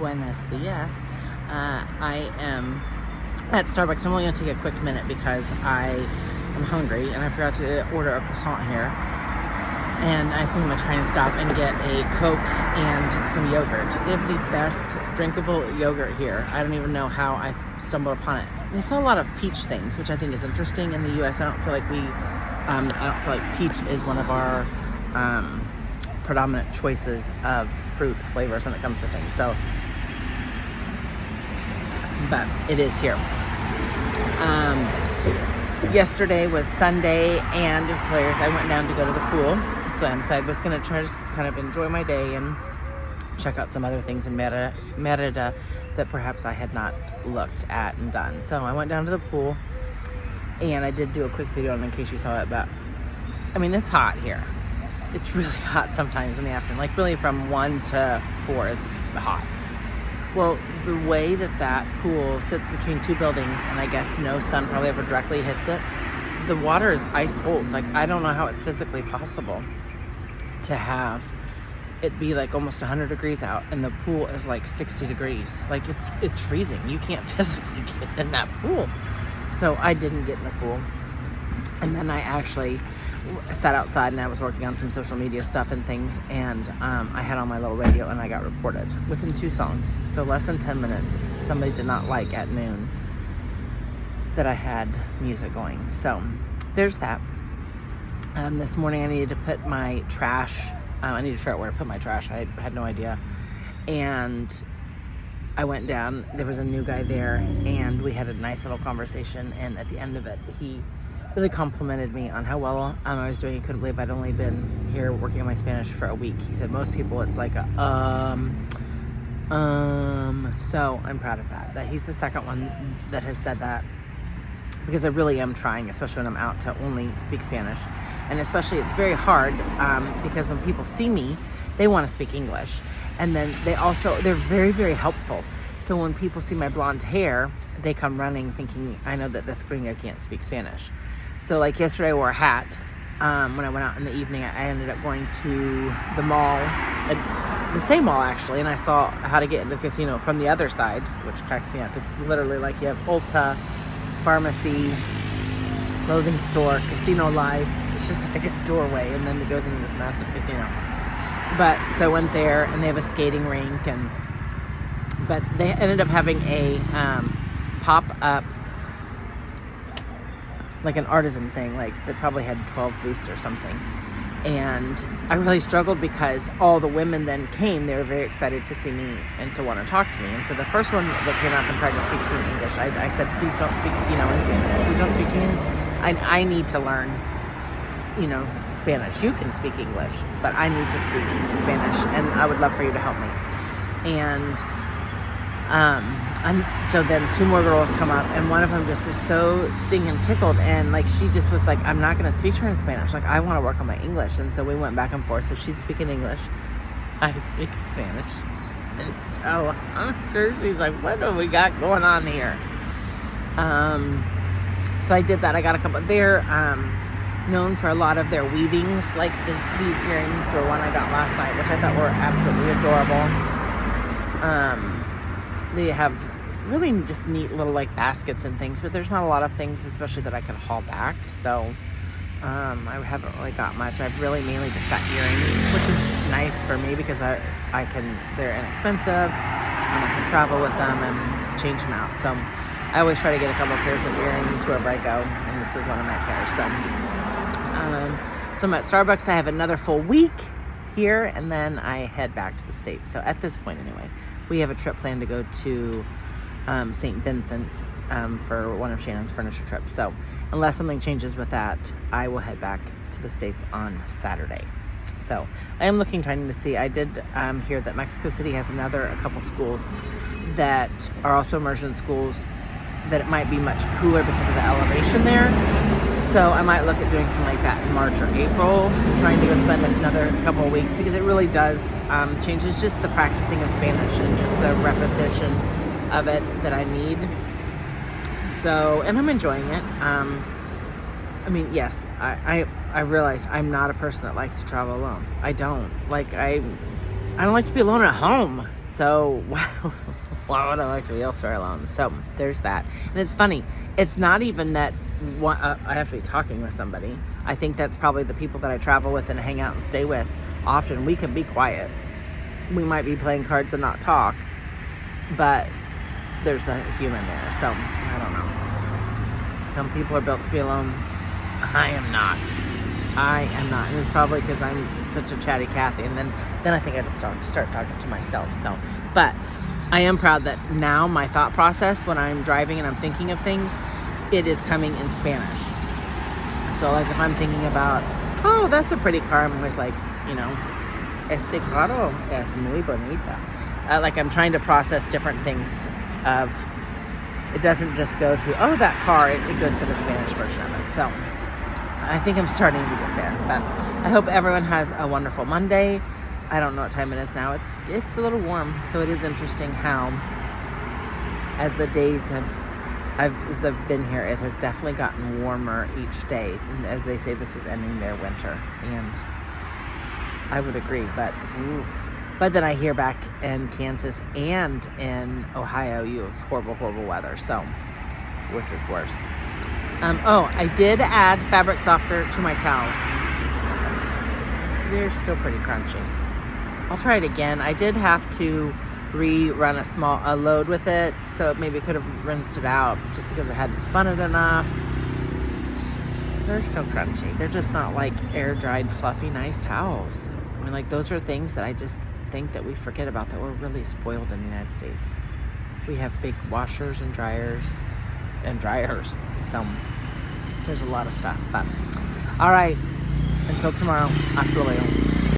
buenos dias. I am at Starbucks. I'm only going to take a quick minute because I am hungry and I forgot to order a croissant here. And I think I'm going to try and stop and get a Coke and some yogurt. They have the best drinkable yogurt here. I don't even know how I stumbled upon it. We saw a lot of peach things, which I think is interesting. In the U.S., I don't feel like peach is one of our predominant choices of fruit flavors when it comes to things. So, but it is here. Yesterday was Sunday, and it was hilarious. I went down to go to the pool to swim, so I was going to try to kind of enjoy my day and check out some other things in Merida that perhaps I had not looked at and done. So I went down to the pool, and I did do a quick video in case you saw it, but I mean, it's hot here. It's really hot sometimes in the afternoon, like really from 1 to 4, it's hot. Well, the way that pool sits between two buildings, and I guess no sun probably ever directly hits it, the water is ice cold. Like, I don't know how it's physically possible to have it be like almost 100 degrees out, and the pool is like 60 degrees. Like, it's freezing. You can't physically get in that pool. So I didn't get in the pool. And then I actually sat outside and I was working on some social media stuff and things, and I had on my little radio and I got reported within 2 songs. So less than 10 minutes, somebody did not like at noon that I had music going. So there's that. This morning I needed to put my trash, I needed to figure out where to put my trash. I had no idea. And I went down, there was a new guy there, and we had a nice little conversation, and at the end of it, he really complimented me on how well I was doing. He couldn't believe I'd only been here working on my Spanish for a week. He said most people it's like a so I'm proud of that he's the second one that has said that, because I really am trying, especially when I'm out, to only speak Spanish. And especially it's very hard because when people see me, they want to speak English, and then they're very, very helpful. So when people see my blonde hair, they come running thinking, I know that this gringa can't speak Spanish. So like yesterday I wore a hat. When I went out in the evening, I ended up going to the mall, the same mall actually, and I saw how to get in the casino from the other side, which cracks me up. It's literally like you have Ulta, pharmacy, clothing store, casino live. It's just like a doorway, and then it goes into this massive casino. But so I went there, and they have a skating rink, but they ended up having a pop-up, like an artisan thing, like they probably had 12 booths or something. And I really struggled because all the women then came. They were very excited to see me and to want to talk to me. And so the first one that came up and tried to speak to me in English, I said, please don't speak, in Spanish. Please don't speak to me. I need to learn, Spanish. You can speak English, but I need to speak Spanish, and I would love for you to help me. And so then 2 more girls come up, and one of them just was so stinging tickled, and like she just was like, I'm not going to speak to her in Spanish. Like, I want to work on my English. And so we went back and forth. So she'd speak in English, I'd speak in Spanish. And so I'm sure she's like, what do we got going on here? So I did that. I got a couple. They're known for a lot of their weavings, like these earrings were one I got last night, which I thought were absolutely adorable. They have really just neat little like baskets and things, but there's not a lot of things, especially that I could haul back. So I haven't really got much. I've really mainly just got earrings, which is nice for me because they're inexpensive, and I can travel with them and change them out. So I always try to get a couple of pairs of earrings wherever I go, and this was one of my pairs. So I'm at Starbucks. I have another full week here, and then I head back to the States. So at this point anyway, we have a trip planned to go to St. Vincent for one of Shannon's furniture trips. So unless something changes with that, I will head back to the States on Saturday. So I am trying to see. I did hear that Mexico City has a couple schools that are also immersion schools, that it might be much cooler because of the elevation there. So I might look at doing something like that in March or April, trying to go spend another couple of weeks, because it really does change. It's just the practicing of Spanish and just the repetition of it that I need. So, and I'm enjoying it. Yes, I realized I'm not a person that likes to travel alone. I don't. Like, I don't like to be alone at home. So why would I like to be elsewhere alone? So there's that. And it's funny. It's not even that I have to be talking with somebody. I think that's probably the people that I travel with and hang out and stay with. Often we can be quiet. We might be playing cards and not talk, but there's a human there. So I don't know. Some people are built to be alone. I am not. And it's probably because I'm such a chatty Cathy, and then I think I just start talking to myself. So, but I am proud that now my thought process when I'm driving and I'm thinking of things, it is coming in Spanish. So like if I'm thinking about, oh, that's a pretty car, I'm always like, este carro es muy bonita. Like I'm trying to process different things of, it doesn't just go to, oh, that car, it goes to the Spanish version of it. So I think I'm starting to get there, but I hope everyone has a wonderful Monday. I don't know what time it is now. It's a little warm, so it is interesting how, as the days as I've been here, it has definitely gotten warmer each day. And as they say, this is ending their winter, and I would agree. But then I hear back in Kansas and in Ohio, you have horrible, horrible weather. So, which is worse. I did add fabric softener to my towels. They're still pretty crunchy. I'll try it again. I did have to rerun a load with it, so maybe could have rinsed it out just because I hadn't spun it enough. They're still crunchy. They're just not like air-dried, fluffy, nice towels. I mean, like those are things that I just think that we forget about, that we're really spoiled in the United States. We have big washers and dryers. So there's a lot of stuff. But all right, until tomorrow, hasta luego.